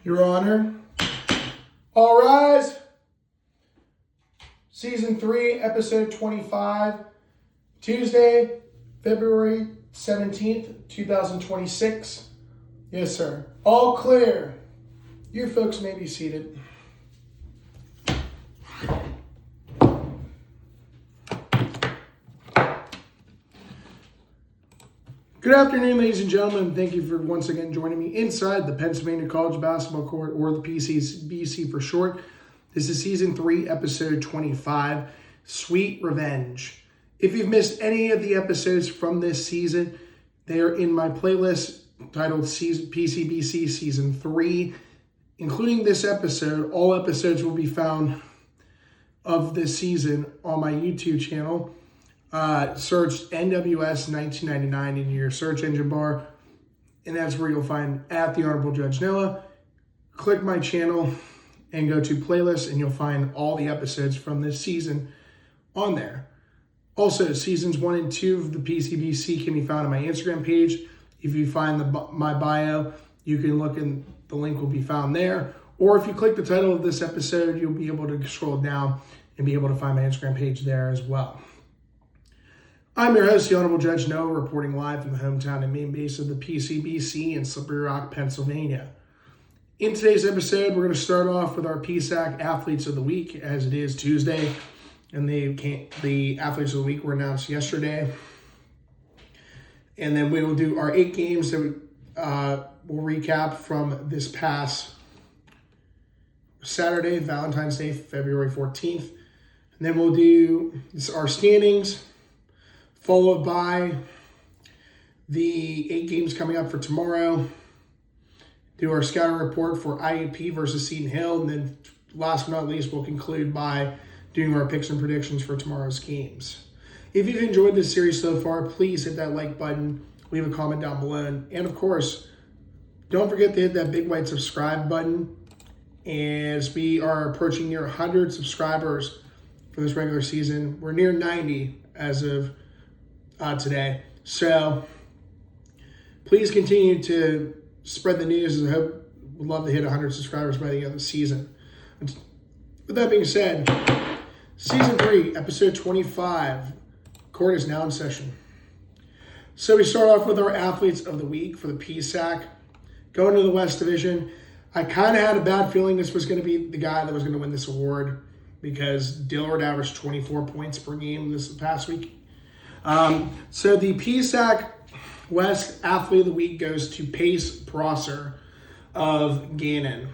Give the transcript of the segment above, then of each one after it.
Your Honor. All rise. Season 3, Episode 25, Tuesday, February 17th, 2026. Yes, sir. All clear. You folks may be seated. Good afternoon, ladies and gentlemen. Thank you for once again joining me inside the Pennsylvania College Basketball Court, or the PCBC for short. This is Season 3, Episode 25, Sweet Revenge. If you've missed any of the episodes from this season, they are in my playlist titled PCBC Season 3. Including this episode, all episodes will be found of this season on my YouTube channel. Search NWS 1999 in your search engine bar, and that's where you'll find at the Honorable Judge Noah. Click my channel and go to playlists, and you'll find all the episodes from this season on there. Also, seasons 1 and 2 of the PCBC can be found on my Instagram page. If you find my bio, you can look, and the link will be found there. Or if you click the title of this episode, you'll be able to scroll down and be able to find my Instagram page there as well. I'm your host, the Honorable Judge Noah, reporting live from the hometown and main base of the PCBC in Slippery Rock, Pennsylvania. In today's episode, we're going to start off with our PSAC Athletes of the Week, as it is Tuesday, and the Athletes of the Week were announced yesterday. And then we will do our 8 games that we'll recap from this past Saturday, Valentine's Day, February 14th. And then we'll do our standings, followed by the 8 games coming up for tomorrow. Do our scouting report for IUP versus Seton Hill. And then last but not least, we'll conclude by doing our picks and predictions for tomorrow's games. If you've enjoyed this series so far, please hit that like button, leave a comment down below. And of course, don't forget to hit that big white subscribe button, as we are approaching near 100 subscribers for this regular season. We're near 90 as of today. So please continue to spread the news. I would love to hit 100 subscribers by the end of the season. With that being said, Season 3, Episode 25, court is now in session. So we start off with our Athletes of the Week for the PSAC. Going to the West Division, I kind of had a bad feeling this was going to be the guy that was going to win this award, because Dillard averaged 24 points per game this past week. So the PSAC West Athlete of the Week goes to Pace Prosser of Gannon,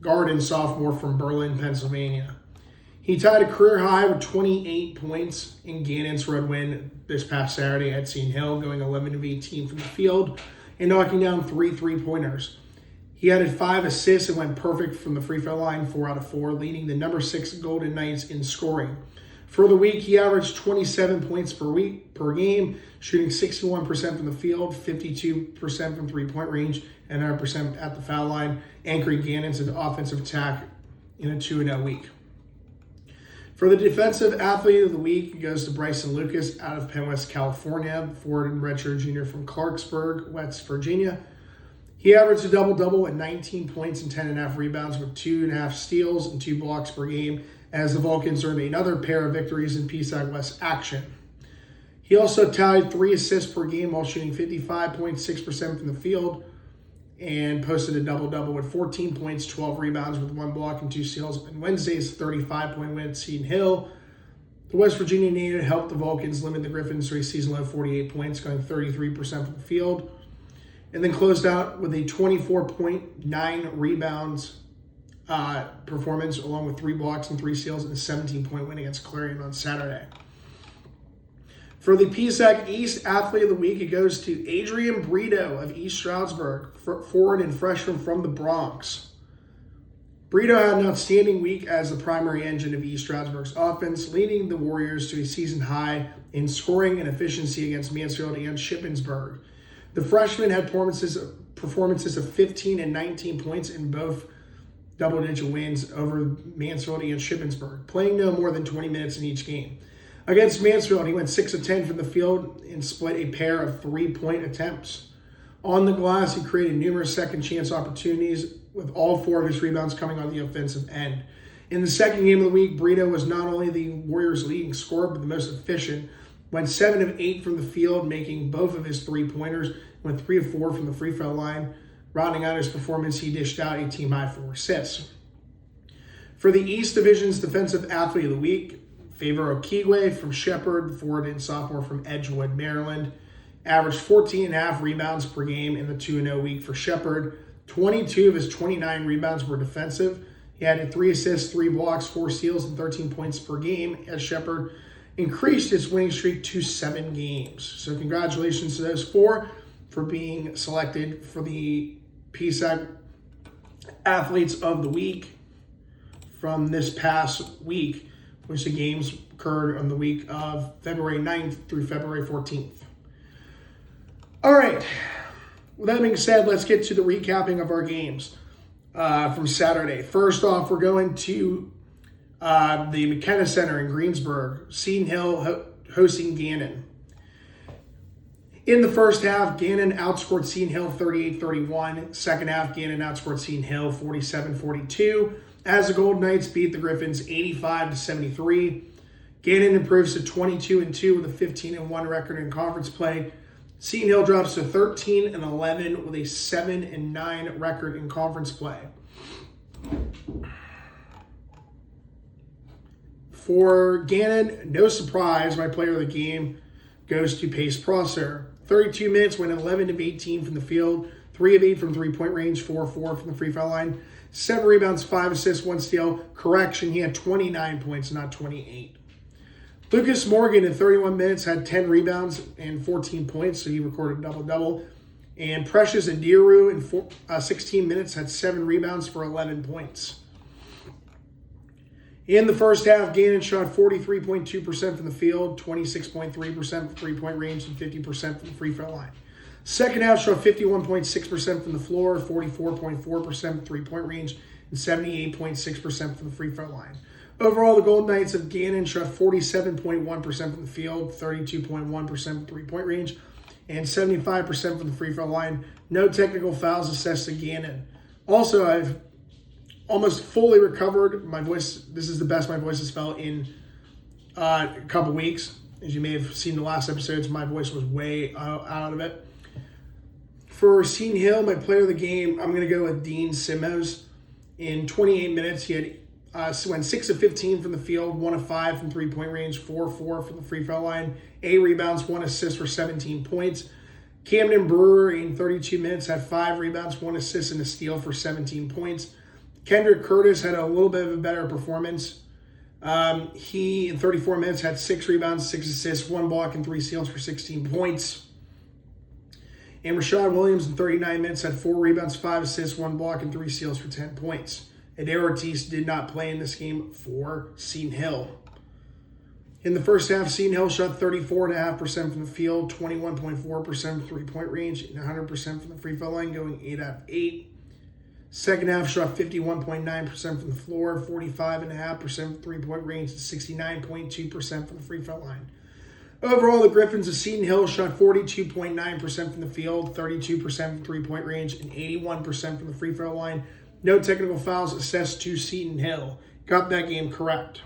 guard and sophomore from Berlin, Pennsylvania. He tied a career high with 28 points in Gannon's road win this past Saturday at Seton Hill, going 11 of 18 from the field and knocking down 3 3-pointers. He added 5 assists and went perfect from the free throw line, 4 out of 4, leading the number 6 Golden Knights in scoring. For the week, he averaged 27 points per game, shooting 61% from the field, 52% from three-point range, and 9% at the foul line, anchoring Gannon's offensive attack in a 2-0 week. For the Defensive Athlete of the Week, it goes to Bryson Lucas out of Penn West, California, forward and redshirt junior from Clarksburg, West Virginia. He averaged a double-double at 19 points and 10.5 rebounds with 2.5 steals and 2 blocks per game, as the Vulcans earned another pair of victories in PSAC West action. He also tallied 3 assists per game while shooting 55.6% from the field, and posted a double-double with 14 points, 12 rebounds with 1 block and 2 steals in Wednesday's 35-point win at Seton Hill. The West Virginia native helped the Vulcans limit the Griffins to a season-low 48 points, going 33% from the field, and then closed out with a 24.9 rebounds performance, along with 3 blocks and 3 steals in a 17-point win against Clarion on Saturday. For the PSAC East Athlete of the Week, it goes to Adrian Brito of East Stroudsburg, forward and freshman from the Bronx. Brito had an outstanding week as the primary engine of East Stroudsburg's offense, leading the Warriors to a season high in scoring and efficiency against Mansfield and Shippensburg. The freshman had performances of 15 and 19 points in both double-digit wins over Mansfield and Shippensburg, playing no more than 20 minutes in each game. Against Mansfield, he went 6 of 10 from the field and split a pair of 3-point attempts. On the glass, he created numerous second chance opportunities, with all 4 of his rebounds coming on the offensive end. In the second game of the week, Brito was not only the Warriors' leading scorer, but the most efficient. Went 7 of 8 from the field, making both of his 3-pointers. Went 3 of 4 from the free throw line. Rounding out his performance, he dished out a team-high 4 assists. For the East Division's Defensive Athlete of the Week, Favor Okigwe from Shepherd, forward and sophomore from Edgewood, Maryland. Averaged 14.5 rebounds per game in the 2-0 week for Shepherd. 22 of his 29 rebounds were defensive. He had 3 assists, 3 blocks, 4 steals, and 13 points per game as Shepherd increased its winning streak to 7 games. So congratulations to those 4 for being selected for the PSAC Athletes of the Week from this past week, which the games occurred on the week of February 9th through February 14th. All right, with that being said, let's get to the recapping of our games from Saturday. First off, we're going to the McKenna Center in Greensburg, Seton Hill hosting Gannon. In the first half, Gannon outscored Seton Hill 38-31. Second half, Gannon outscored Seton Hill 47-42. As the Golden Knights beat the Griffins 85-73. Gannon improves to 22-2 with a 15-1 record in conference play. Seton Hill drops to 13-11 with a 7-9 record in conference play. For Gannon, no surprise, my player of the game goes to Pace Prosser. 32 minutes, went 11 of 18 from the field, 3 of 8 from three-point range, 4 of 4 from the free throw line, 7 rebounds, 5 assists, 1 steal. Correction, he had 29 points, not 28. Lucas Morgan in 31 minutes had 10 rebounds and 14 points, so he recorded double-double. And Precious Adiru in 16 minutes had 7 rebounds for 11 points. In the first half, Gannon shot 43.2% from the field, 26.3% from three-point range, and 50% from the free throw line. Second half shot 51.6% from the floor, 44.4% from three-point range, and 78.6% from the free throw line. Overall, the Golden Knights of Gannon shot 47.1% from the field, 32.1% from three-point range, and 75% from the free throw line. No technical fouls assessed to Gannon. Also, I've almost fully recovered. My voice, this is the best my voice has felt in a couple weeks. As you may have seen the last episodes, my voice was way out of it. For Seton Hill, my player of the game, I'm going to go with Dean Simmons. In 28 minutes, he had went 6 of 15 from the field, 1 of 5 from three-point range, 4 of 4 from the free throw line, 8 rebounds, 1 assist for 17 points. Camden Brewer in 32 minutes had 5 rebounds, 1 assist, and a steal for 17 points. Kendrick Curtis had a little bit of a better performance. He, in 34 minutes, had 6 rebounds, 6 assists, 1 block, and 3 steals for 16 points. And Rashad Williams, in 39 minutes, had 4 rebounds, 5 assists, 1 block, and 3 steals for 10 points. Adair Ortiz did not play in this game for Seton Hill. In the first half, Seton Hill shot 34.5% from the field, 21.4% from three-point range, and 100% from the free throw line, going 8 out of 8. Second half shot 51.9% from the floor, 45.5% from three-point range, and 69.2% from the free throw line. Overall, the Griffins of Seton Hill shot 42.9% from the field, 32% from three-point range, and 81% from the free throw line. No technical fouls assessed to Seton Hill. Got that game correct.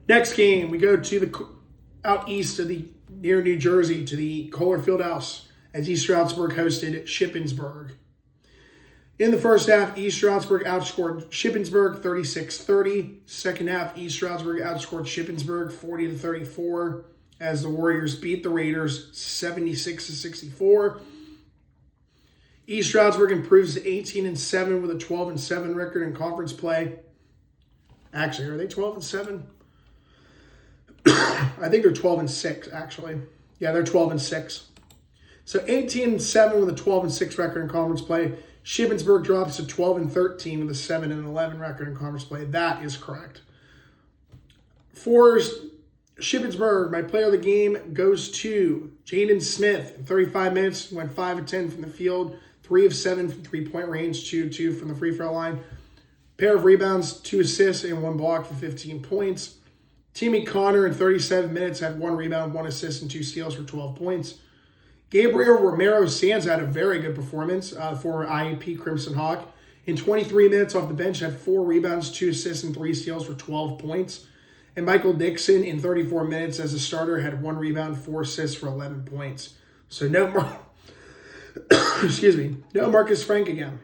Next game, we go to the out east of near New Jersey to the Kohler Fieldhouse as East Stroudsburg hosted Shippensburg. In the first half, East Stroudsburg outscored Shippensburg 36-30. Second half, East Stroudsburg outscored Shippensburg 40-34 as the Warriors beat the Raiders 76-64. East Stroudsburg improves to 18-7 with a 12-7 record in conference play. Actually, are they 12-7? I think they're 12-6, actually. Yeah, they're 12-6. So 18-7 with a 12-6 record in conference play. Shippensburg drops to 12-13 with a 7-11 record in conference play. That is correct. For Shippensburg, my player of the game goes to Jaden Smith. In 35 minutes, went 5 of 10 from the field, 3 of 7 from three-point range, 2 of 2 from the free throw line. Pair of rebounds, 2 assists, and 1 block for 15 points. Timmy Connor in 37 minutes had 1 rebound, 1 assist, and 2 steals for 12 points. Gabriel Romero-Sands had a very good performance for IUP Crimson Hawk. In 23 minutes off the bench, had 4 rebounds, 2 assists, and 3 steals for 12 points. And Michael Dixon, in 34 minutes as a starter, had 1 rebound, 4 assists for 11 points. So no no Marcus Frank again.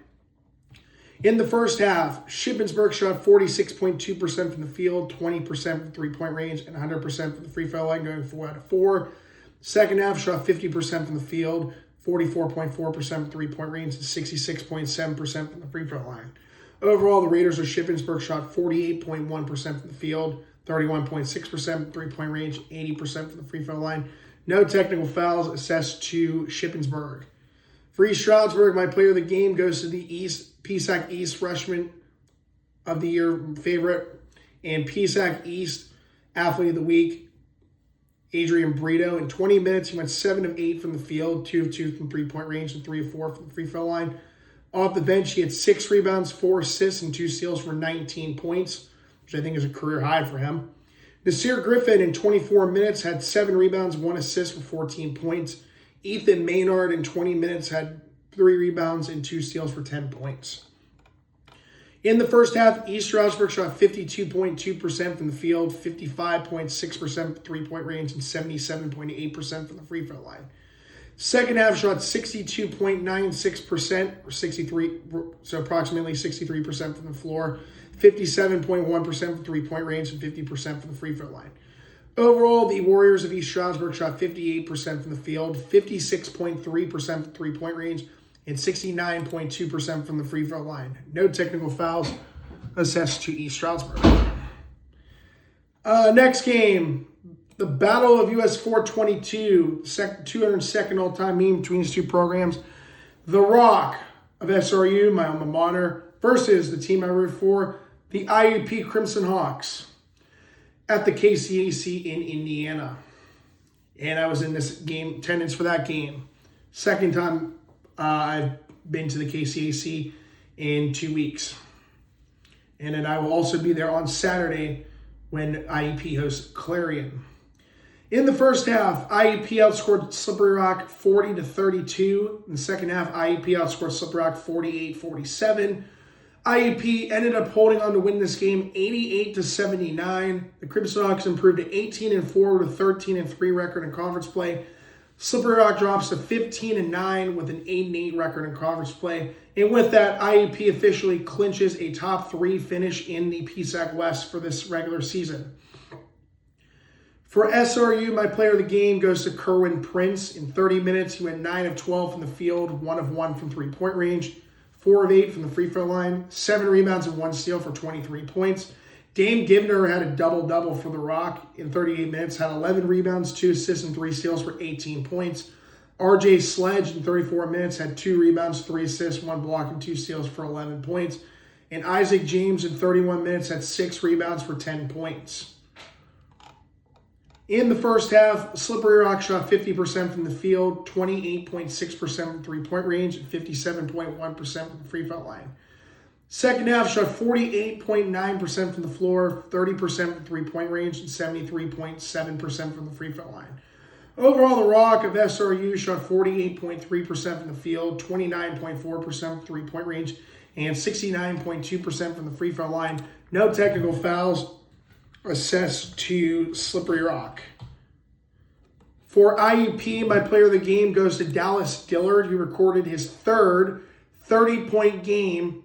In the first half, Shippensburg shot 46.2% from the field, 20% from three-point range, and 100% from the free throw line, going 4 out of 4. Second half, shot 50% from the field, 44.4% from three-point range, and 66.7% from the free throw line. Overall, the Raiders of Shippensburg shot 48.1% from the field, 31.6% from three-point range, 80% from the free throw line. No technical fouls assessed to Shippensburg. For East Stroudsburg, my player of the game goes to the PSAC East Freshman of the Year favorite and PSAC East Athlete of the Week, Adrian Brito. In 20 minutes, he went 7 of 8 from the field, 2 of 2 from three-point range, and 3 of 4 from the free throw line. Off the bench, he had 6 rebounds, 4 assists, and 2 steals for 19 points, which I think is a career high for him. Nasir Griffin, in 24 minutes, had 7 rebounds, 1 assist for 14 points. Ethan Maynard, in 20 minutes, had 3 rebounds and 2 steals for 10 points. In the first half, East Stroudsburg shot 52.2% from the field, 55.6% from three-point range, and 77.8% from the free throw line. Second half shot 62.96%, or 63, so approximately 63% from the floor, 57.1% from three-point range, and 50% from the free throw line. Overall, the Warriors of East Stroudsburg shot 58% from the field, 56.3% from three-point range, and 69.2% from the free throw line. No technical fouls assessed to East Stroudsburg. Next game, the Battle of US 422, 202nd all-time meme between these two programs. The Rock of SRU, my alma mater, versus the team I root for, the IUP Crimson Hawks, at the KCAC in Indiana. And I was in this game, attendance for that game. Second time I've been to the KCAC in 2 weeks. And then I will also be there on Saturday when IUP hosts Clarion. In the first half, IUP outscored Slippery Rock 40-32. In the second half, IUP outscored Slippery Rock 48-47. IUP ended up holding on to win this game 88-79. The Crimson Hawks improved to 18-4 with a 13-3 record in conference play. Slippery Rock drops to 15-9 with an 8-8 record in conference play. And with that, IUP officially clinches a top 3 finish in the PSAC West for this regular season. For SRU, my player of the game goes to Kerwin Prince. In 30 minutes, he went 9 of 12 from the field, 1 of 1 from three-point range, 4 of 8 from the free throw line, 7 rebounds and 1 steal for 23 points. Dame Gibner had a double-double for the Rock in 38 minutes, had 11 rebounds, 2 assists, and 3 steals for 18 points. RJ Sledge in 34 minutes had 2 rebounds, 3 assists, 1 block, and 2 steals for 11 points. And Isaac James in 31 minutes had 6 rebounds for 10 points. In the first half, Slippery Rock shot 50% from the field, 28.6% from three-point range, and 57.1% from the free throw line. Second half shot 48.9% from the floor, 30% from three-point range, and 73.7% from the free throw line. Overall, the Rock of SRU shot 48.3% from the field, 29.4% from three-point range, and 69.2% from the free throw line. No technical fouls assessed to Slippery Rock. For IUP, my player of the game goes to Dallas Dillard, who recorded his third 30-point game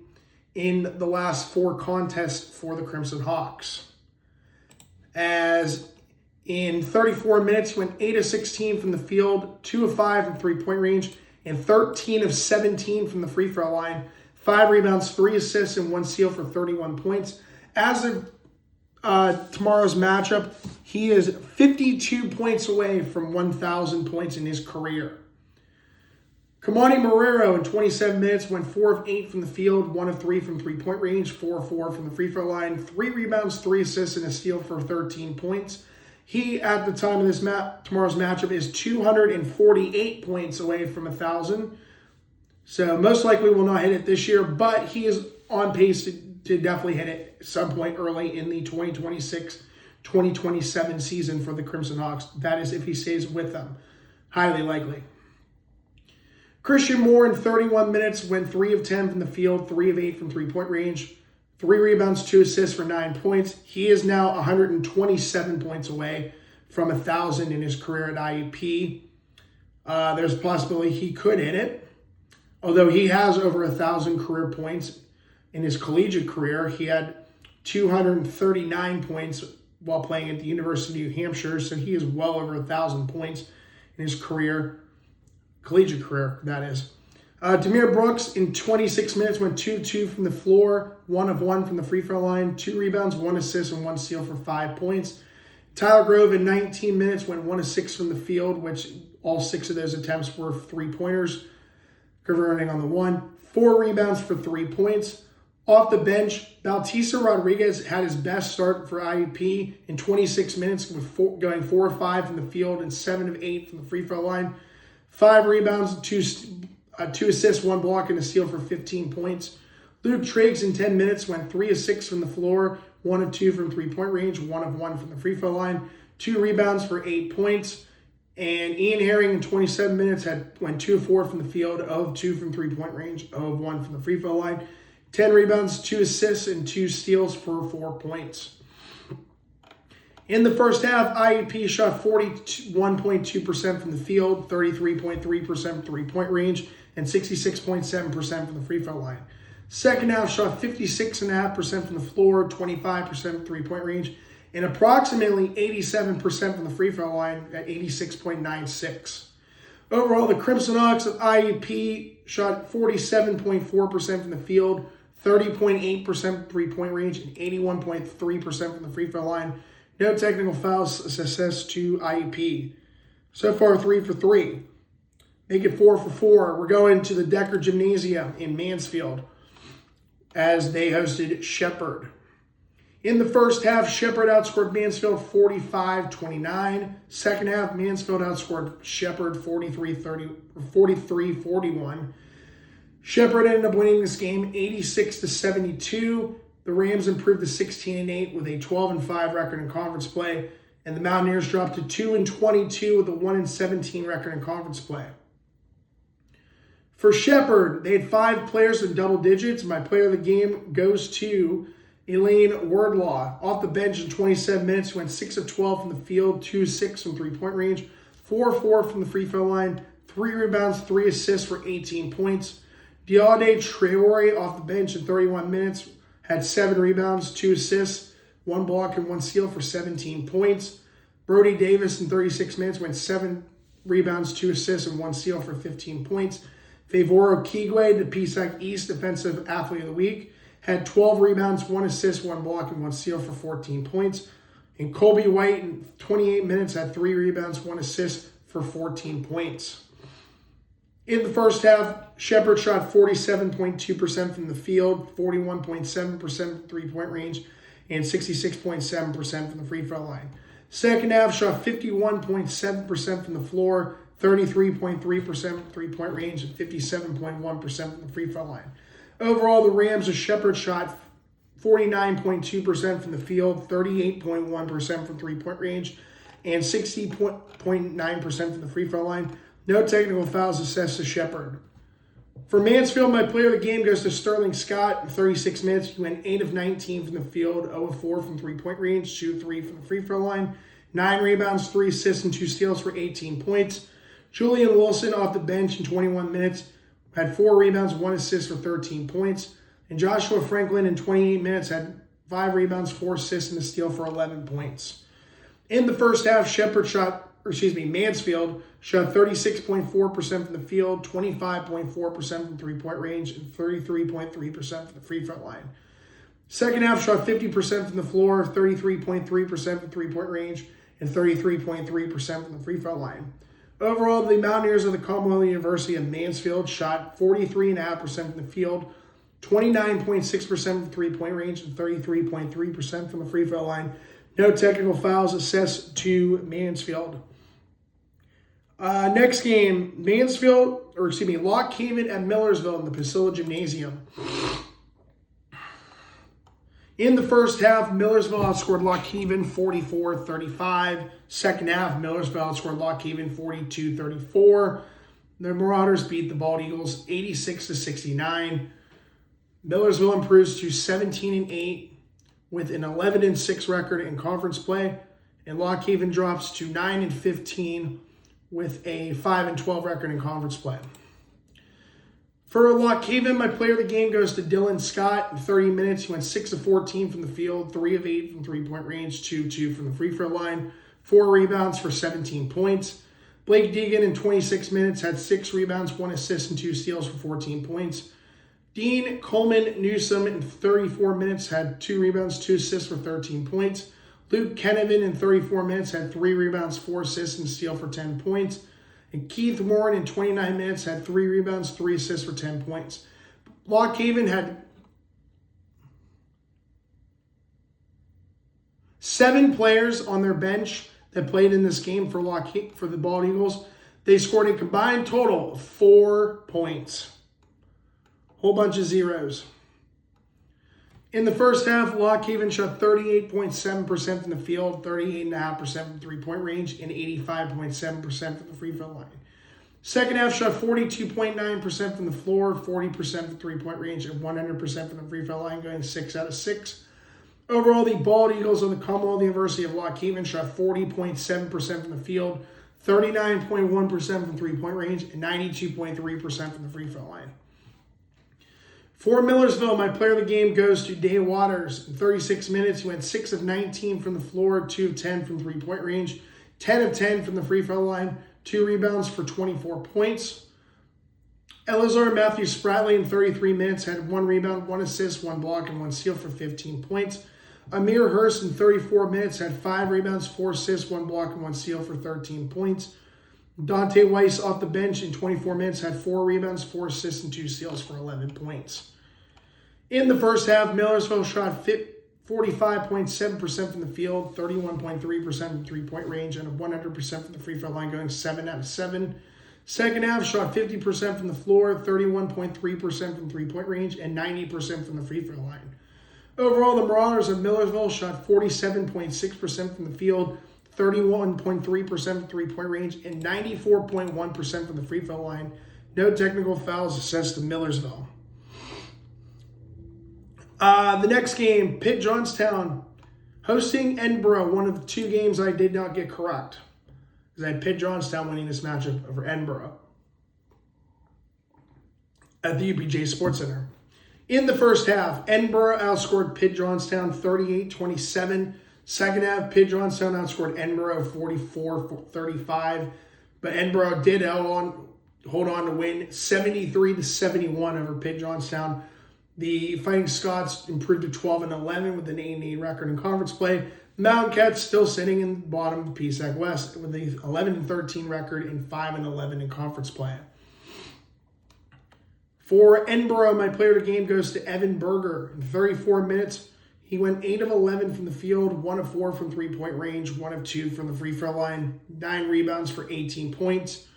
in the last 4 contests for the Crimson Hawks. As in 34 minutes, he went 8 of 16 from the field, 2 of 5 from three-point range, and 13 of 17 from the free throw line. 5 rebounds, 3 assists, and 1 steal for 31 points. As of tomorrow's matchup, he is 52 points away from 1,000 points in his career. Kamani Marrero in 27 minutes went 4 of 8 from the field, 1 of 3 from three-point range, 4 of 4 from the free throw line, 3 rebounds, 3 assists, and a steal for 13 points. He, at the time of this tomorrow's matchup, is 248 points away from 1,000. So most likely will not hit it this year, but he is on pace to definitely hit it at some point early in the 2026-2027 season for the Crimson Hawks. That is if he stays with them. Highly likely. Christian Moore in 31 minutes went 3 of 10 from the field, 3 of 8 from three-point range, 3 rebounds, 2 assists for 9 points. He is now 127 points away from 1,000 in his career at IUP. There's a possibility he could hit it, although he has over 1,000 career points in his collegiate career. He had 239 points while playing at the University of New Hampshire, so he is well over 1,000 points in his career, collegiate career, that is. Demir Brooks in 26 minutes went 2 of 2 from the floor, 1 of 1 from the free throw line, 2 rebounds, 1 assist, and 1 steal for 5 points. Tyler Grove in 19 minutes went 1 of 6 from the field, which all 6 of those attempts were 3-pointers, converting on the 1. 4 rebounds for 3 points. Off the bench, Bautista Rodriguez had his best start for IUP in 26 minutes, with going 4 of 5 from the field and 7 of 8 from the free throw line. 5 rebounds, 2 assists, 1 block, and a steal for 15 points. Luke Triggs in 10 minutes went 3 of 6 from the floor, 1 of 2 from three-point range, 1 of 1 from the free throw line, 2 rebounds for 8 points. And Ian Herring in 27 minutes went 2 of 4 from the field, of 2 from three-point range, of 1 from the free throw line, 10 rebounds, 2 assists, and 2 steals for 4 points. In the first half, IUP shot 41.2% from the field, 33.3% from three-point range, and 66.7% from the free throw line. Second half shot 56.5% from the floor, 25% from three-point range, and approximately 87% from the free throw line at 86.96. Overall, the Crimson Hawks of IUP shot 47.4% from the field, 30.8% three-point range, and 81.3% from the free throw line. No technical fouls assessed to IUP. So far, 3 for 3. Make it 4 for 4. We're going to the Decker Gymnasium in Mansfield as they hosted Shepherd. In the first half, Shepherd outscored Mansfield 45-29. Second half, Mansfield outscored Shepherd 43-41. Shepherd ended up winning this game 86-72. The Rams improved to 16-8 with a 12-5 record in conference play, and the Mountaineers dropped to 2-22 with a 1-17 record in conference play. For Shepherd, they had 5 players in double digits. My player of the game goes to Elaine Wardlaw. Off the bench in 27 minutes, went 6 of 12 from the field, 2 of 6 from three-point range, 4 of 4 from the free throw line, 3 rebounds, 3 assists for 18 points. Deade Traore off the bench in 31 minutes, had 7 rebounds, 2 assists, 1 block, and 1 steal for 17 points. Brody Davis in 36 minutes went 7 rebounds, 2 assists, and 1 steal for 15 points. Favoro Kigwe, the PSAC East Defensive Athlete of the Week, had 12 rebounds, 1 assist, 1 block, and 1 steal for 14 points. And Colby White in 28 minutes had 3 rebounds, 1 assist for 14 points. In the first half, Shepherd shot 47.2% from the field, 41.7% from three-point range, and 66.7% from the free throw line. Second half, shot 51.7% from the floor, 33.3% from three-point range, and 57.1% from the free throw line. Overall, the Rams of Shepherd shot 49.2% from the field, 38.1% from three-point range, and 60.9% from the free throw line. No technical fouls assessed to Shepherd. For Mansfield, my player of the game goes to Sterling Scott. In 36 minutes, he went 8 of 19 from the field, 0 of 4 from three-point range, 2 of 3 from the free throw line, 9 rebounds, 3 assists, and 2 steals for 18 points. Julian Wilson off the bench in 21 minutes had 4 rebounds, 1 assist for 13 points. And Joshua Franklin in 28 minutes had 5 rebounds, 4 assists, and a steal for 11 points. In the first half, Mansfield shot 36.4% from the field, 25.4% from three-point range, and 33.3% from the free throw line. Second half shot 50% from the floor, 33.3% from three-point range, and 33.3% from the free throw line. Overall, the Mountaineers of the Commonwealth University of Mansfield shot 43.5% from the field, 29.6% from three-point range, and 33.3% from the free throw line. No technical fouls assessed to Mansfield. Next game, Lock Haven at Millersville in the Priscilla Gymnasium. In the first half, Millersville outscored Lock Haven 44-35. Second half, Millersville outscored Lock Haven 42-34. The Marauders beat the Bald Eagles 86-69. Millersville improves to 17-8 with an 11-6 record in conference play, and Lock Haven drops to 9-15 with a 5-12 record in conference play. For Lock Haven, my player of the game goes to Dylan Scott. In 30 minutes, he went 6 of 14 from the field, 3 of 8 from three-point range, 2-2 from the free throw line, 4 rebounds for 17 points. Blake Deegan in 26 minutes had 6 rebounds, 1 assist, and 2 steals for 14 points. Dean Coleman Newsom in 34 minutes had 2 rebounds, 2 assists for 13 points. Luke Kennevan in 34 minutes had 3 rebounds, 4 assists, and a steal for 10 points. And Keith Warren in 29 minutes had 3 rebounds, 3 assists for 10 points. Lock Haven had 7 players on their bench that played in this game for the Bald Eagles. They scored a combined total of 4 points. Whole bunch of zeros. In the first half, Lock Haven shot 38.7% from the field, 38.5% from three-point range, and 85.7% from the free throw line. Second half shot 42.9% from the floor, 40% from three-point range, and 100% from the free throw line, going 6 out of 6. Overall, the Bald Eagles of the Commonwealth University of Lock Haven shot 40.7% from the field, 39.1% from three-point range, and 92.3% from the free throw line. For Millersville, my player of the game goes to Dave Waters. In 36 minutes, he went 6 of 19 from the floor, 2 of 10 from three-point range, 10 of 10 from the free throw line, 2 rebounds for 24 points. Elazar Matthew Spratley in 33 minutes had 1 rebound, 1 assist, 1 block, and 1 steal for 15 points. Amir Hurst in 34 minutes had 5 rebounds, 4 assists, 1 block, and 1 steal for 13 points. Dante Weiss off the bench in 24 minutes had 4 rebounds, 4 assists, and 2 steals for 11 points. In the first half, Millersville shot 45.7% from the field, 31.3% from three-point range, and 100% from the free throw line, going 7 out of 7. Second half shot 50% from the floor, 31.3% from three-point range, and 90% from the free throw line. Overall, the Marauders of Millersville shot 47.6% from the field, 31.3% from three-point range, and 94.1% from the free throw line. No technical fouls assessed to Millersville. The next game, Pitt Johnstown hosting Edinburgh, one of the 2 games I did not get correct. Because I had Pitt Johnstown winning this matchup over Edinburgh at the UPJ Sports Center. In the first half, Edinburgh outscored Pitt Johnstown 38-27. Second half, Pitt Johnstown outscored Edinburgh 44-35. But Edinburgh did hold on to win 73-71 over Pitt Johnstown. The Fighting Scots improved to 12-11 with an 8-8 record in conference play. Mountain Cats still sitting in the bottom of the PSAC West with a 11-13 record and 5-11 in conference play. For Edinburgh, my player of the game goes to Evan Berger. In 34 minutes, he went 8 of 11 from the field, 1 of 4 from three-point range, 1 of 2 from the free throw line, 9 rebounds for 18 points.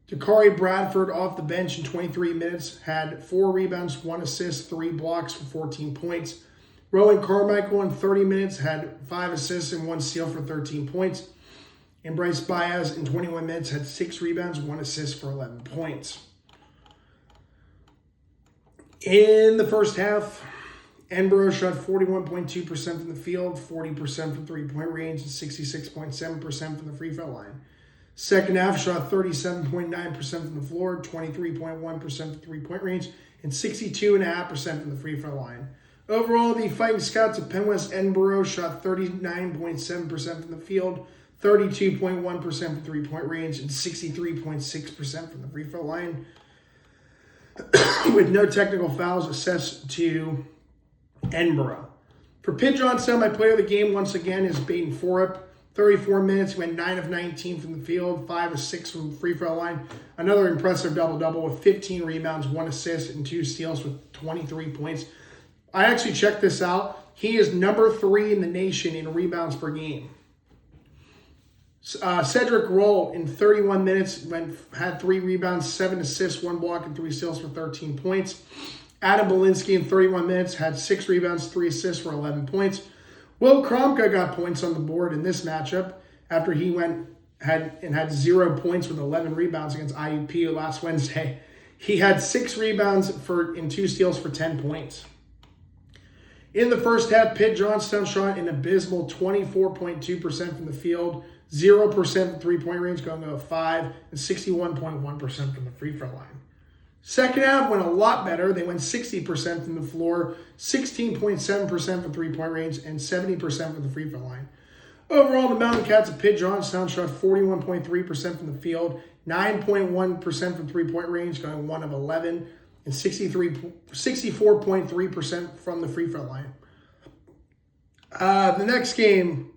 Dakari Bradford off the bench in 23 minutes had 4 rebounds, 1 assist, 3 blocks for 14 points. Rowan Carmichael in 30 minutes had 5 assists and 1 steal for 13 points. And Bryce Baez in 21 minutes had 6 rebounds, 1 assist for 11 points. In the first half, Edinburgh shot 41.2% from the field, 40% from three-point range, and 66.7% from the free throw line. Second half shot 37.9% from the floor, 23.1% from three-point range, and 62.5% from the free throw line. Overall, the Fighting Scots of Penn West Edinburgh shot 39.7% from the field, 32.1% from three-point range, and 63.6% from the free throw line, with no technical fouls assessed to Edinburgh. For Pitt Johnstown, my player of the game once again is Baden Forup. 34 minutes, he went 9 of 19 from the field, 5 of 6 from the free throw line. Another impressive double-double with 15 rebounds, 1 assist, and 2 steals with 23 points. I actually checked this out. He is number 3 in the nation in rebounds per game. Cedric Roll in 31 minutes had 3 rebounds, 7 assists, 1 block, and 3 steals for 13 points. Adam Belinsky in 31 minutes had 6 rebounds, 3 assists for 11 points. Will Kromka got points on the board in this matchup after he went had 0 points with 11 rebounds against IUP last Wednesday. He had 6 rebounds and 2 steals for 10 points. In the first half, Pitt Johnstown shot an abysmal 24.2% from the field, 0% from three-point range, going 0-5, and 61.1% from the free throw line. Second half went a lot better. They went 60% from the floor, 16.7% from three-point range, and 70% from the free throw line. Overall, the Mountain Cats of Pitt Johnstown shot 41.3% from the field, 9.1% from three-point range, going 1 of 11, and 64.3% from the free throw line. The next game,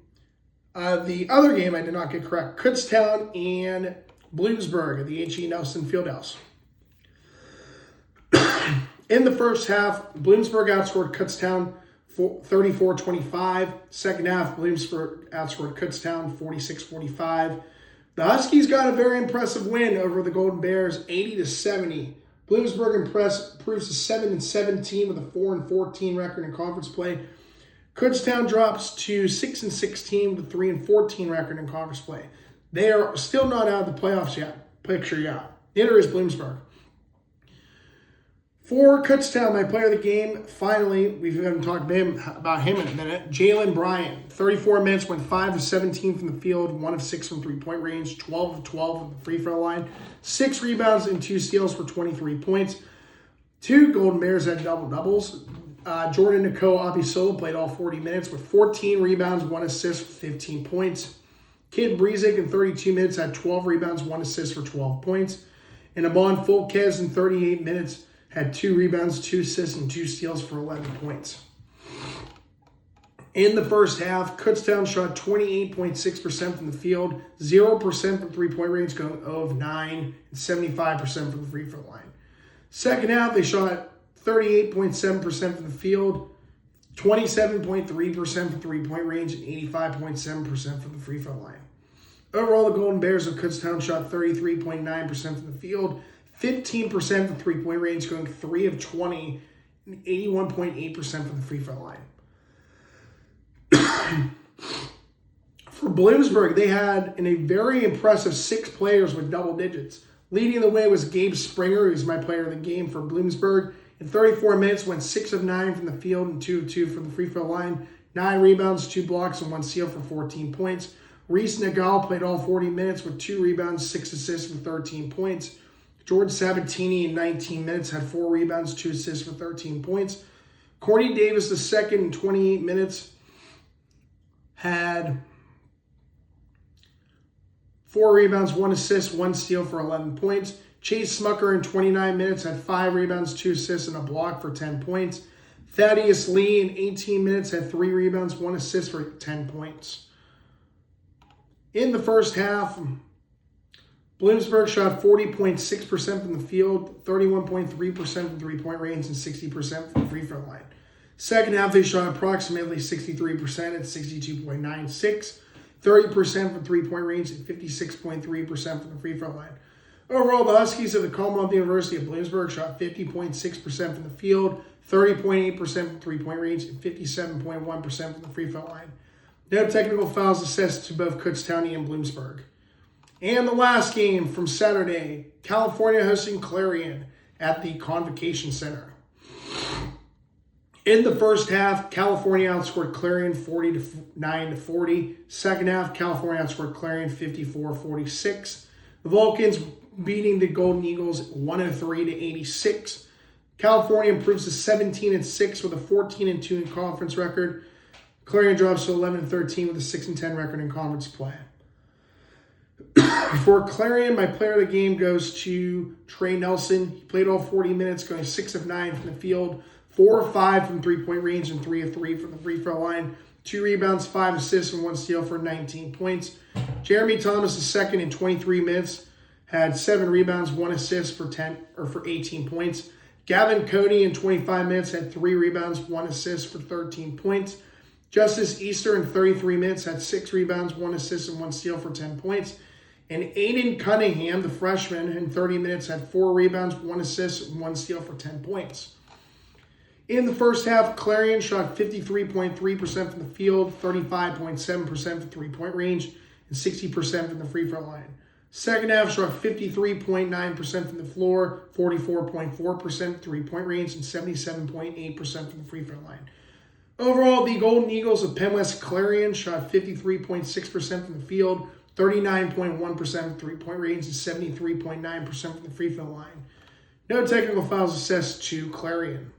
the other game I did not get correct, Kutztown and Bloomsburg at the H.E. Nelson Fieldhouse. In the first half, Bloomsburg outscored Kutztown 34-25. Second half, Bloomsburg outscored Kutztown 46-45. The Huskies got a very impressive win over the Golden Bears, 80-70. Bloomsburg improves to 7-7 team with a 4-14 record in conference play. Kutztown drops to 6-6 team with a 3-14 record in conference play. They are still not out of the playoffs picture yet. Neither is Bloomsburg. For Kutztown, my player of the game, finally, we haven't talked about him in a minute, Jalen Bryan. 34 minutes, went 5 of 17 from the field, 1 of 6 from three-point range, 12 of 12 from the free throw line, 6 rebounds and 2 steals for 23 points. 2 Golden Bears had double-doubles. Jordan Nicole Abisola played all 40 minutes with 14 rebounds, 1 assist for 15 points. Kid Brezik in 32 minutes had 12 rebounds, 1 assist for 12 points. And Amon Fulquez in 38 minutes had 2 rebounds, 2 assists, and 2 steals for 11 points. In the first half, Kutztown shot 28.6% from the field, 0% from three-point range, going 0 of 9, and 75% from the free throw line. Second half, they shot 38.7% from the field, 27.3% from three-point range, and 85.7% from the free throw line. Overall, the Golden Bears of Kutztown shot 33.9% from the field, 15% from three-point range, going 3 of 20, and 81.8% from the free throw line. For Bloomsburg, they had a very impressive 6 players with double digits. Leading the way was Gabe Springer, who's my player of the game for Bloomsburg. In 34 minutes, went 6 of 9 from the field and 2 of 2 from the free throw line. 9 rebounds, 2 blocks, and 1 steal for 14 points. Reese Nagal played all 40 minutes with 2 rebounds, 6 assists for 13 points. George Sabatini in 19 minutes had 4 rebounds, 2 assists for 13 points. Corey Davis II in 28 minutes had 4 rebounds, 1 assist, 1 steal for 11 points. Chase Smucker in 29 minutes had 5 rebounds, 2 assists, and a block for 10 points. Thaddeus Lee in 18 minutes had 3 rebounds, 1 assist for 10 points. In the first half, Bloomsburg shot 40.6% from the field, 31.3% from three-point range, and 60% from the free throw line. Second half, they shot approximately 63% at 62.96, 30% from three-point range, and 56.3% from the free throw line. Overall, the Huskies of the Commonwealth University of Bloomsburg shot 50.6% from the field, 30.8% from three-point range, and 57.1% from the free throw line. No technical fouls assessed to both Kutztown and Bloomsburg. And the last game from Saturday, California hosting Clarion at the Convocation Center. In the first half, California outscored Clarion 49-40. Second half, California outscored Clarion 54-46. The Vulcans beating the Golden Eagles 103-86. California improves to 17-6 with a 14-2 in conference record. Clarion drops to 11-13 with a 6-10 record in conference play. For Clarion, my player of the game goes to Trey Nelson. He played all 40 minutes, going 6 of 9 from the field, 4 of 5 from three-point range, and 3 of 3 from the free throw line. 2 rebounds, 5 assists, and 1 steal for 19 points. Jeremy Thomas II in 23 minutes had 7 rebounds, 1 assist for 18 points. Gavin Cody in 25 minutes had 3 rebounds, 1 assist for 13 points. Justice Easter in 33 minutes had 6 rebounds, 1 assist, and 1 steal for 10 points. And Aiden Cunningham, the freshman, in 30 minutes had 4 rebounds, 1 assist, and 1 steal for 10 points. In the first half, Clarion shot 53.3% from the field, 35.7% from three-point range, and 60% from the free throw line. Second half shot 53.9% from the floor, 44.4% three-point range, and 77.8% from the free throw line. Overall, the Golden Eagles of Penn West Clarion shot 53.6% from the field, 39.1% from three-point range, and 73.9% from the free throw line. No technical fouls assessed to Clarion.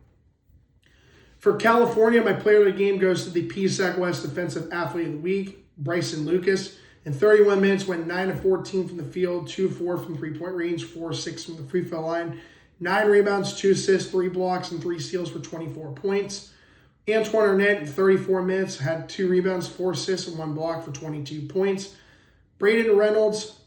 For California, my player of the game goes to the PSAC West Defensive Athlete of the Week, Bryson Lucas. In 31 minutes, went 9 of 14 from the field, 2 of 4 from three-point range, 4 of 6 from the free throw line, 9 rebounds, 2 assists, 3 blocks, and 3 steals for 24 points. Antoine Arnett, in 34 minutes, had 2 rebounds, 4 assists, and 1 block for 22 points. Braden Reynolds,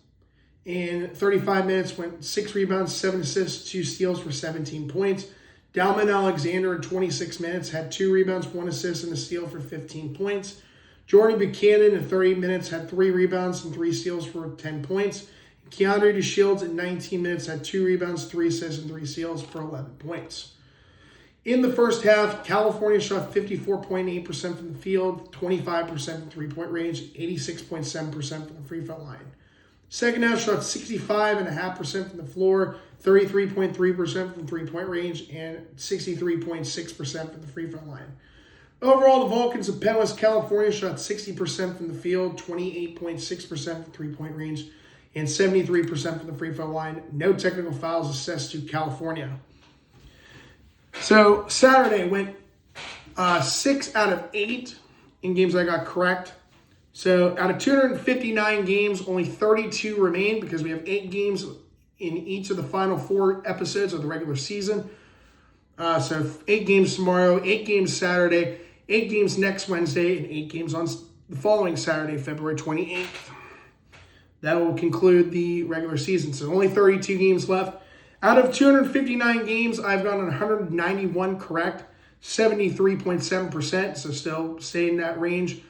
in 35 minutes, went 6 rebounds, 7 assists, 2 steals for 17 points. Dalman Alexander, in 26 minutes, had 2 rebounds, 1 assist, and a steal for 15 points. Jordan Buchanan, in 30 minutes, had 3 rebounds and 3 steals for 10 points. Keandre DeShields, in 19 minutes, had 2 rebounds, 3 assists, and 3 steals for 11 points. In the first half, California shot 54.8% from the field, 25% from three-point range, 86.7% from the free throw line. Second half shot 65.5% from the floor, 33.3% from three-point range, and 63.6% from the free throw line. Overall, the Vulcans of Penn West California shot 60% from the field, 28.6% from three-point range, and 73% from the free throw line. No technical fouls assessed to California. So Saturday went 6 out of 8 in games I got correct. So out of 259 games, only 32 remain because we have 8 games in each of the final 4 episodes of the regular season. So 8 games tomorrow, 8 games Saturday, 8 games next Wednesday, and 8 games on the following Saturday, February 28th. That will conclude the regular season. So only 32 games left. Out of 259 games, I've gotten 191 correct, 73.7%, so still staying in that range.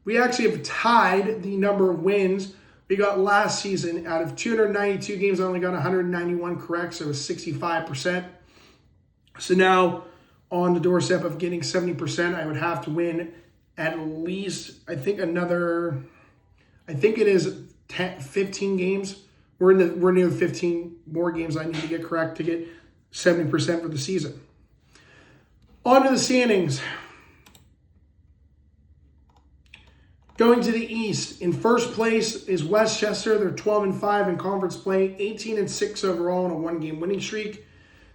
We actually have tied the number of wins we got last season. Out of 292 games, I only got 191 correct, so it was 65%. So now, on the doorstep of getting 70%, I would have to win at least, I think it is 15 games. We're near 15 more games I need to get correct to get 70% for the season. On to the standings. Going to the East, in first place is Westchester. They're 12-5 in conference play, 18-6 overall on a 1-game winning streak.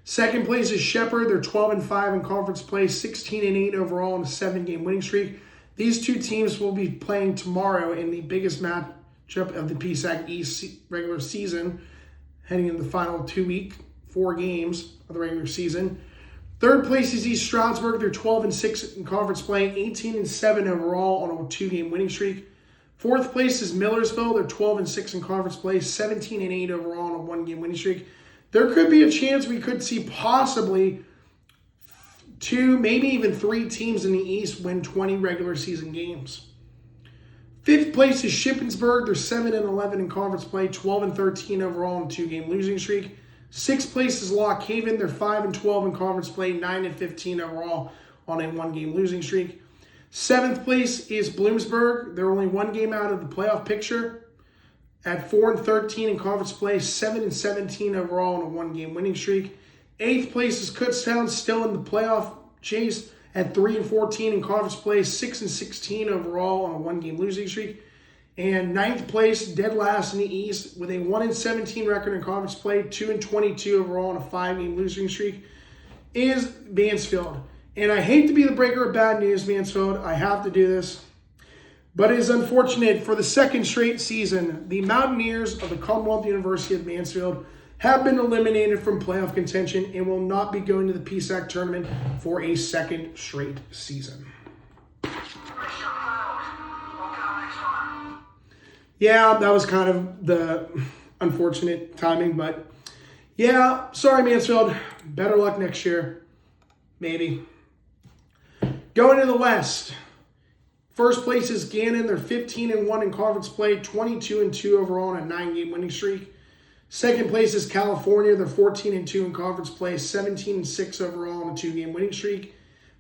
Second place is Shepherd. They're 12-5 in conference play, 16-8 overall on a 7-game winning streak. These two teams will be playing tomorrow in the biggest matchup of the PSAC East regular season, heading in the final 4 games of the regular season. Third place is East Stroudsburg. They're 12-6 in conference play, 18-7 overall on a 2-game winning streak. Fourth place is Millersville. They're 12-6 in conference play, 17-8 overall on a 1-game winning streak. There could be a chance we could see possibly 2, maybe even 3 teams in the East win 20 regular season games. Fifth place is Shippensburg. They're 7-11 in conference play, 12-13 overall on a 2-game losing streak. Sixth place is Lock Haven. They're 5-12 in conference play, 9-15 overall on a 1-game losing streak. Seventh place is Bloomsburg. They're only 1 game out of the playoff picture at 4-13 in conference play, 7-17 overall on a 1-game winning streak. Eighth place is Kutztown, still in the playoff chase at 3-14 in conference play, 6-16 overall on a 1-game losing streak. And ninth place, dead last in the East, with a 1-17 record in conference play, 2-22 overall on a 5-game losing streak, is Mansfield. And I hate to be the breaker of bad news, Mansfield. I have to do this. But it is unfortunate for the second straight season, the Mountaineers of the Commonwealth University of Mansfield have been eliminated from playoff contention and will not be going to the PSAC tournament for a second straight season. Yeah, that was kind of the unfortunate timing, but yeah, sorry, Mansfield. Better luck next year. Maybe. Going to the West. First place is Gannon. They're 15-1 in conference play, 22-2 overall on a 9-game winning streak. Second place is California. They're 14-2 in conference play, 17-6 overall on a 2-game winning streak.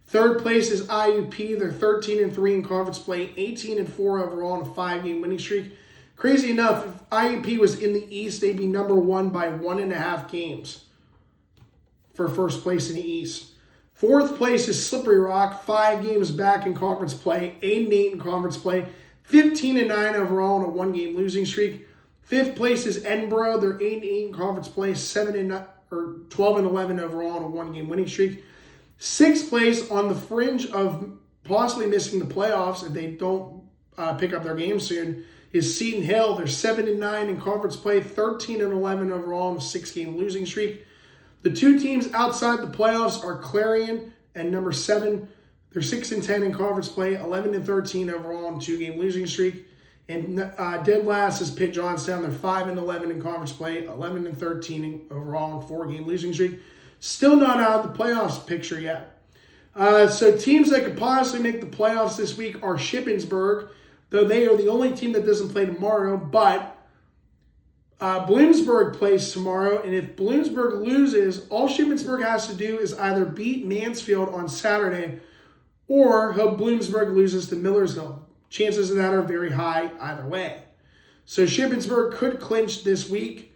Third place is IUP. They're 13-3 in conference play, 18-4 overall on a 5-game winning streak. Crazy enough, if IUP was in the East, they'd be number 1 by 1.5 games for first place in the East. Fourth place is Slippery Rock, 5 games back in conference play, 8-8 in conference play, 15-9 overall on a 1-game losing streak. Fifth place is Edinburgh, they're 8-8 in conference play, 12-11 overall on a 1-game winning streak. Sixth place on the fringe of possibly missing the playoffs if they don't pick up their game soon is Seton Hill. They're 7-9 in conference play, 13-11 overall on a 6-game losing streak. The 2 teams outside the playoffs are Clarion and number 7. They're 6-10 in conference play, 11-13 overall on a 2-game losing streak. And dead last is Pitt Johnstown. They're 5-11 in conference play, 11-13 overall on a 4-game losing streak. Still not out of the playoffs picture yet. So teams that could possibly make the playoffs this week are Shippensburg, though they are the only team that doesn't play tomorrow. But Bloomsburg plays tomorrow, and if Bloomsburg loses, all Shippensburg has to do is either beat Mansfield on Saturday or hope Bloomsburg loses to Millersville. Chances of that are very high either way. So Shippensburg could clinch this week.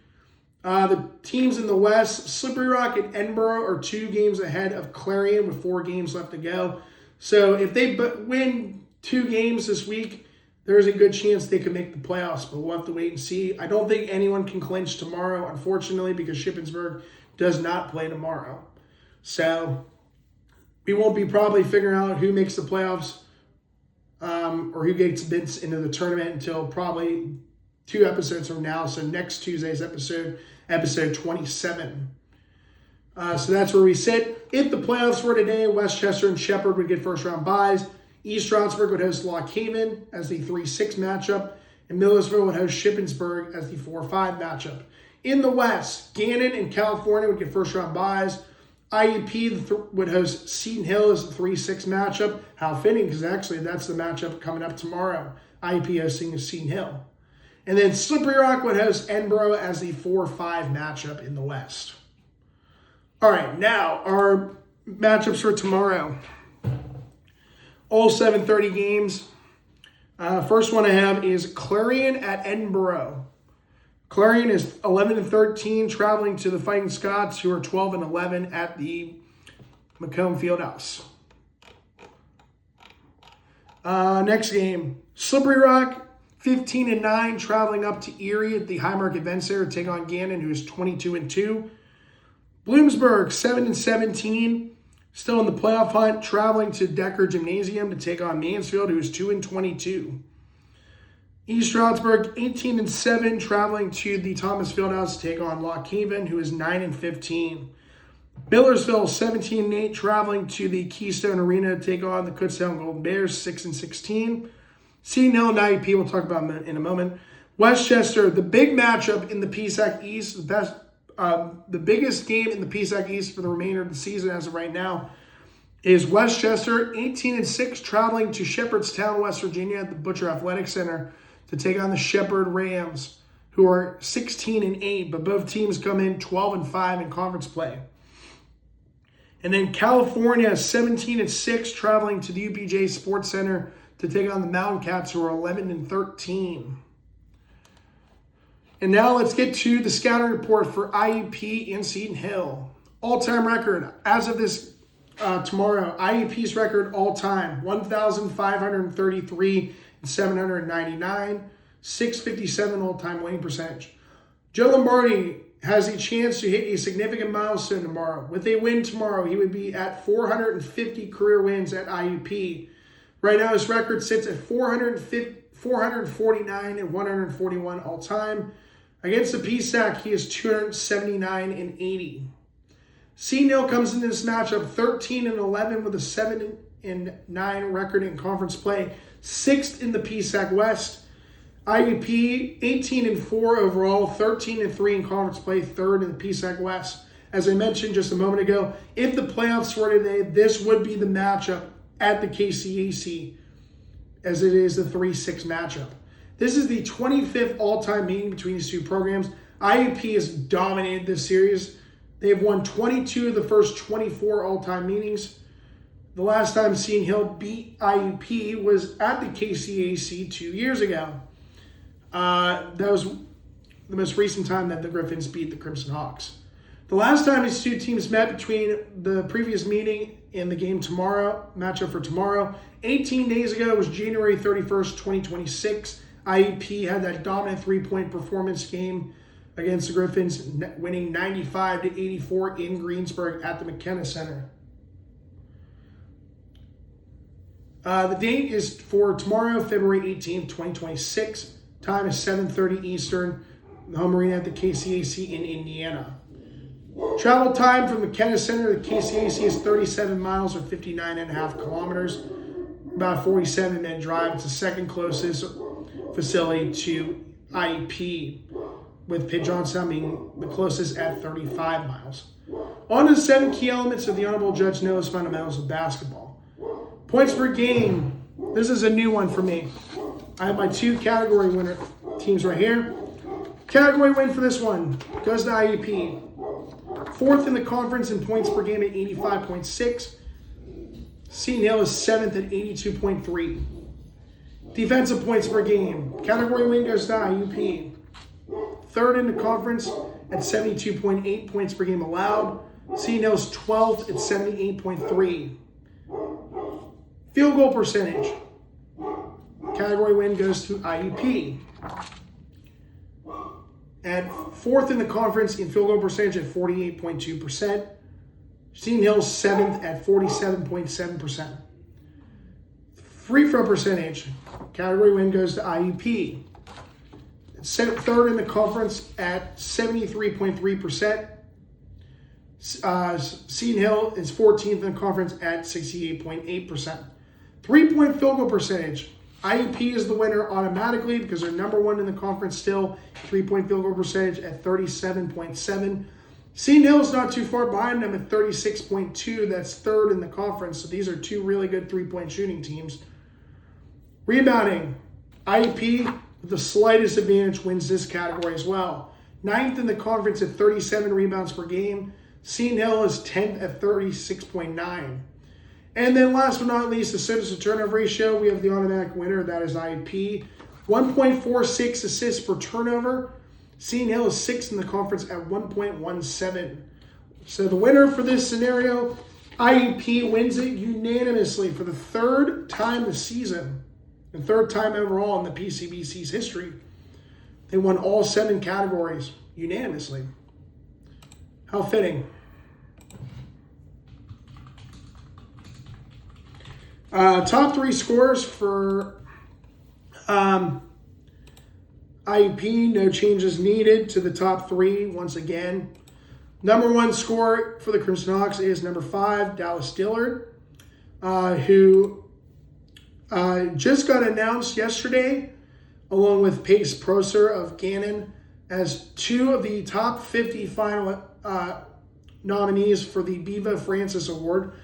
The teams in the West, Slippery Rock and Edinburgh are 2 games ahead of Clarion with 4 games left to go. So if they win 2 games this week, there's a good chance they could make the playoffs, but we'll have to wait and see. I don't think anyone can clinch tomorrow, unfortunately, because Shippensburg does not play tomorrow. So we won't be probably figuring out who makes the playoffs or who gets bids into the tournament until probably 2 episodes from now. So next Tuesday's episode 27. So that's where we sit. If the playoffs were today, Westchester and Shepherd would get first-round byes. East Stroudsburg would host Lock Haven as the 3-6 matchup, and Millersville would host Shippensburg as the 4-5 matchup. In the West, Gannon and California would get first-round byes. IUP would host Seton Hill as the 3-6 matchup. How fitting, because actually that's the matchup coming up tomorrow. IUP hosting Seton Hill. And then Slippery Rock would host Edinburgh as the 4-5 matchup in the West. All right, now our matchups for tomorrow. All 7:30 games. First one I have is Clarion at Edinburgh. Clarion is 11-13, traveling to the Fighting Scots, who are 12-11 at the Macomb Fieldhouse. Next game, Slippery Rock, 15-9, traveling up to Erie at the Highmark Event Center to take on Gannon, who is 22-2. Bloomsburg, 7-17. Still in the playoff hunt, traveling to Decker Gymnasium to take on Mansfield, who is 2-22. East Stroudsburg, 18-7, traveling to the Thomas Fieldhouse to take on Lock Haven, who is 9-15. Millersville, 17-8, traveling to the Keystone Arena to take on the Kutztown Golden Bears, 6-16. Seton Hill and IUP, we'll talk about in a moment. Westchester, the big matchup in the PSAC East, the biggest game in the PSAC East for the remainder of the season as of right now is Westchester, 18-6, traveling to Shepherdstown, West Virginia at the Butcher Athletic Center to take on the Shepherd Rams, who are 16-8, but both teams come in 12-5 in conference play. And then California, 17-6, traveling to the UPJ Sports Center to take on the Mountain Cats, who are 11-13. And now let's get to the scouting report for IUP and Seton Hill. All-time record, as of this tomorrow, IUP's record all-time, 1,533 and 799, 657 all-time winning percentage. Joe Lombardi has a chance to hit a significant milestone tomorrow. With a win tomorrow, he would be at 450 career wins at IUP. Right now, his record sits at 449 and 141 all-time. Against the PSAC, he is 279 and 80. Seton Hill comes into this matchup 13-11 with a 7-9 record in conference play, 6th in the PSAC West. IUP 18-4 overall, 13-3 in conference play, 3rd in the PSAC West. As I mentioned just a moment ago, if the playoffs were today, this would be the matchup at the KCAC, as it is the 3-6 matchup. This is the 25th all-time meeting between these two programs. IUP has dominated this series. They have won 22 of the first 24 all-time meetings. The last time Seton Hill beat IUP was at the KCAC 2 years ago. That was the most recent time that the Griffins beat the Crimson Hawks. The last time these two teams met between the previous meeting and the game tomorrow, matchup for tomorrow, 18 days ago was January 31st, 2026. IUP had that dominant three-point performance game against the Griffins, winning 95-84 in Greensburg at the McKenna Center. The date is for tomorrow, February 18th, 2026. Time is 7:30 Eastern. The home arena at the KCAC in Indiana. Travel time from McKenna Center to KCAC is 37 miles or 59.5 kilometers. About a 47-minute drive. It's the second closest facility to IUP, with Pitt Johnstown being the closest at 35 miles. On to the 7 key elements of the Honorable Judge Noah's fundamentals of basketball. Points per game. This is a new one for me. I have my 2 category winner teams right here. Category win for this one goes to IUP. 4th in the conference in points per game at 85.6. Seton Hill is 7th at 82.3. Defensive points per game. Category win goes to IUP. 3rd in the conference at 72.8 points per game allowed. Seton Hill's 12th at 78.3. Field goal percentage. Category win goes to IUP. At 4th in the conference in field goal percentage at 48.2%. Seton Hill's 7th at 47.7%. Free throw percentage. Category win goes to IUP. It's 3rd in the conference at 73.3%. Seton Hill is 14th in the conference at 68.8%. 3-point field goal percentage. IUP is the winner automatically because they're number 1 in the conference still. 3-point field goal percentage at 37.7. Seton Hill is not too far behind them at 36.2. That's 3rd in the conference. So these are 2 really good 3-point shooting teams. Rebounding. IUP with the slightest advantage wins this category as well. 9th in the conference at 37 rebounds per game. Seton Hill is 10th at 36.9. And then last but not least, the assist to turnover ratio. We have the automatic winner. That is IUP. 1.46 assists per turnover. Seton Hill is 6th in the conference at 1.17. So the winner for this scenario, IUP wins it unanimously for the 3rd time this season and 3rd time overall in the PCBC's history. They won all 7 categories unanimously. How fitting. Top 3 scores for IUP, no changes needed to the top 3 once again. Number 1 scorer for the Crimson Hawks is number 5, Dallas Dillard, who just got announced yesterday, along with Pace Prosser of Gannon, as 2 of the top 50 final nominees for the Beva Francis Award,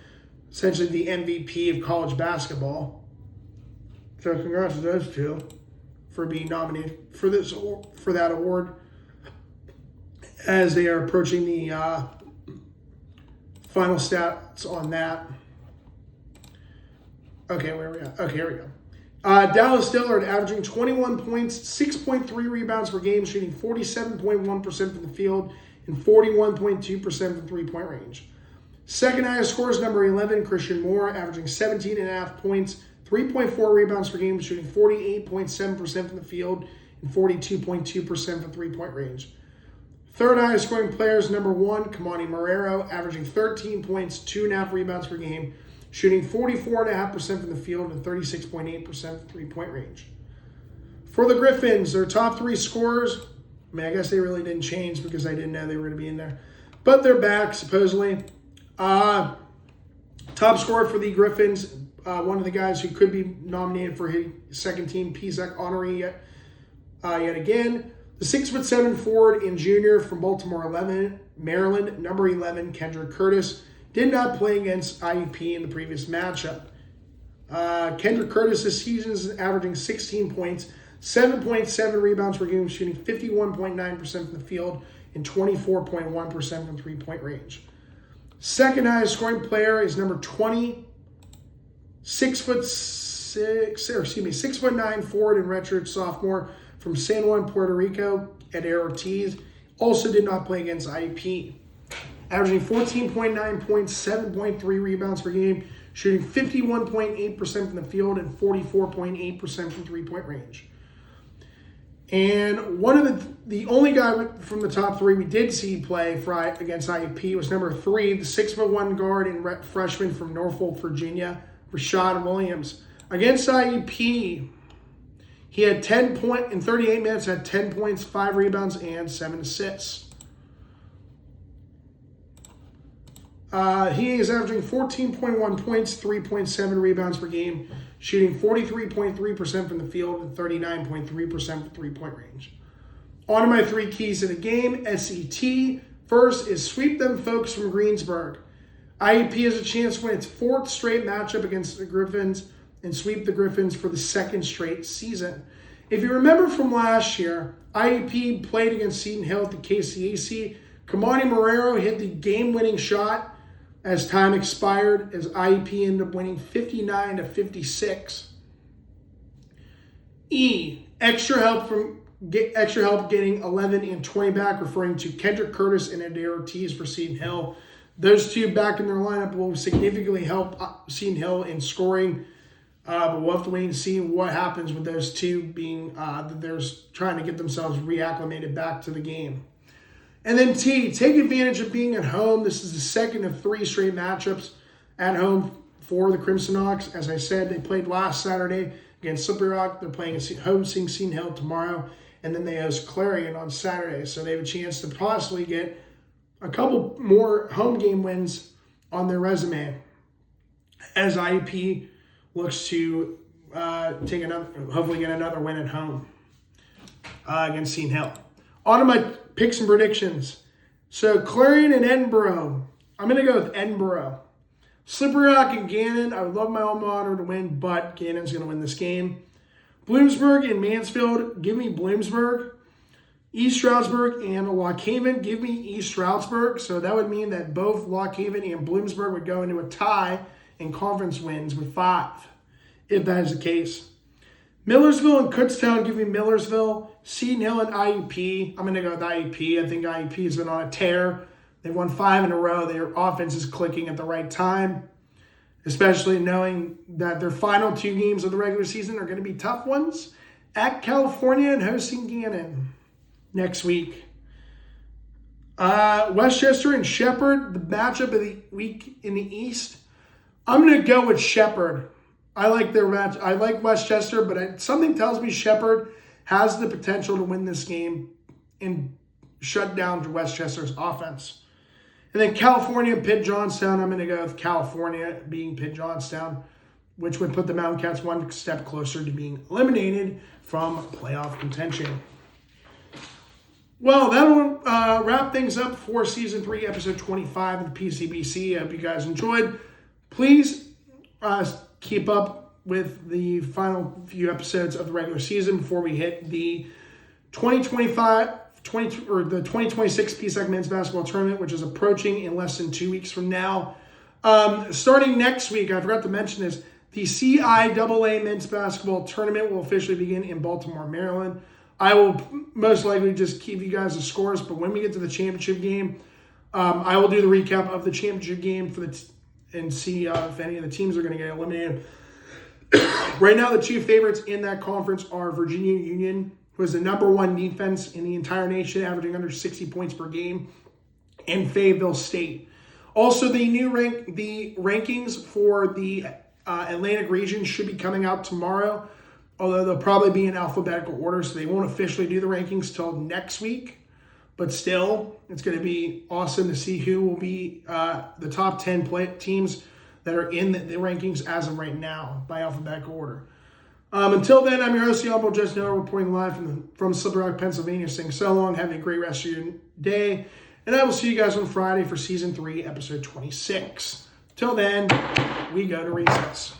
essentially the MVP of college basketball. So congrats to those 2 for being nominated for that award as they are approaching the final stats on that. Okay, where are we at? Okay, here we go. Dallas Dillard averaging 21 points, 6.3 rebounds per game, shooting 47.1% from the field and 41.2% from three-point range. Second highest scorer is number 11, Christian Moore, averaging 17.5 points, 3.4 rebounds per game, shooting 48.7% from the field and 42.2% from three-point range. Third highest scoring player is number 1, Kamani Marrero, averaging 13 points, 2.5 rebounds per game, shooting 44.5% from the field and 36.8% from three-point range. For the Griffins, their top 3 scorers, I guess they really didn't change because I didn't know they were going to be in there, but they're back supposedly. Top scorer for the Griffins, one of the guys who could be nominated for his second team PSAC honoree yet again. The 6'7" forward and junior from Baltimore, Maryland, number 11, Kendrick Curtis, did not play against IUP in the previous matchup. Kendrick Curtis this season is averaging 16 points, 7.7 rebounds per game, shooting 51.9% from the field and 24.1% from three-point range. Second highest scoring player is number 20, 6'9" forward and redshirt sophomore from San Juan, Puerto Rico at Ortiz. Also did not play against IUP. Averaging 14.9 points, 7.3 rebounds per game, shooting 51.8% from the field and 44.8% from three-point range. And one of the only guy from the top three we did see play against IUP was number 3, the 6'1" guard and freshman from Norfolk, Virginia, Rashad Williams. Against IUP, he had 10 points in 38 minutes, had 10 points, 5 rebounds, and 7 assists. He is averaging 14.1 points, 3.7 rebounds per game, shooting 43.3% from the field and 39.3% from three-point range. On to my 3 keys to the game. SET. First is sweep them folks from Greensburg. IUP has a chance to win its 4th straight matchup against the Griffins and sweep the Griffins for the 2nd straight season. If you remember from last year, IUP played against Seton Hill at the KCAC. Kamani Marrero hit the game-winning shot as time expired, as IUP ended up winning 59-56. Extra help getting 11 and 20 back, referring to Kendrick Curtis and Adair Ortiz for Seton Hill. Those two back in their lineup will significantly help Seton Hill in scoring. But we'll have to wait and see what happens with those two being that they're trying to get themselves reacclimated back to the game. And then take advantage of being at home. This is the 2nd of 3 straight matchups at home for the Crimson Hawks. As I said, they played last Saturday against Slippery Rock. They're playing hosting Seton Hill tomorrow, and then they host Clarion on Saturday. So they have a chance to possibly get a couple more home game wins on their resume as IUP looks to hopefully get another win at home against Seton Hill. On to my picks and predictions. So Clarion and Edinburgh. I'm going to go with Edinburgh. Slippery Rock and Gannon. I would love my alma mater to win, but Gannon's going to win this game. Bloomsburg and Mansfield. Give me Bloomsburg. East Stroudsburg and Lock Haven. Give me East Stroudsburg. So that would mean that both Lock Haven and Bloomsburg would go into a tie in conference wins with 5, if that is the case. Millersville and Kutztown, give me Millersville. Seton Hill and IUP. I'm going to go with IUP. I think IUP has been on a tear. They've won 5 in a row. Their offense is clicking at the right time, especially knowing that their final 2 games of the regular season are going to be tough ones at California and hosting Gannon next week. Westchester and Shepherd, the matchup of the week in the East. I'm going to go with Shepherd. I like their match. I like Westchester, but something tells me Shepherd has the potential to win this game and shut down Westchester's offense. And then California, Pitt Johnstown. I'm going to go with California being Pitt Johnstown, which would put the Mountain Cats 1 step closer to being eliminated from playoff contention. Well, that'll wrap things up for Season 3, Episode 25 of the PCBC. I hope you guys enjoyed. Please keep up with the final few episodes of the regular season before we hit the 2026 PSAC Men's Basketball Tournament, which is approaching in less than 2 weeks from now. Starting next week, I forgot to mention this, the CIAA Men's Basketball Tournament will officially begin in Baltimore, Maryland. I will most likely just keep you guys the scores, but when we get to the championship game, I will do the recap of the championship game and see if any of the teams are going to get eliminated. Right now, the 2 favorites in that conference are Virginia Union, who is the number 1 defense in the entire nation, averaging under 60 points per game, and Fayetteville State. Also, the rankings for the Atlantic region should be coming out tomorrow, although they'll probably be in alphabetical order, so they won't officially do the rankings till next week. But still, it's going to be awesome to see who will be the top 10 teams that are in the rankings as of right now by alphabetical order. Until then, I'm your host, the Honorable Judge Noah, reporting live from Slippery Rock, Pennsylvania, saying so long, have a great rest of your day, and I will see you guys on Friday for Season 3, Episode 26. Till then, we go to recess.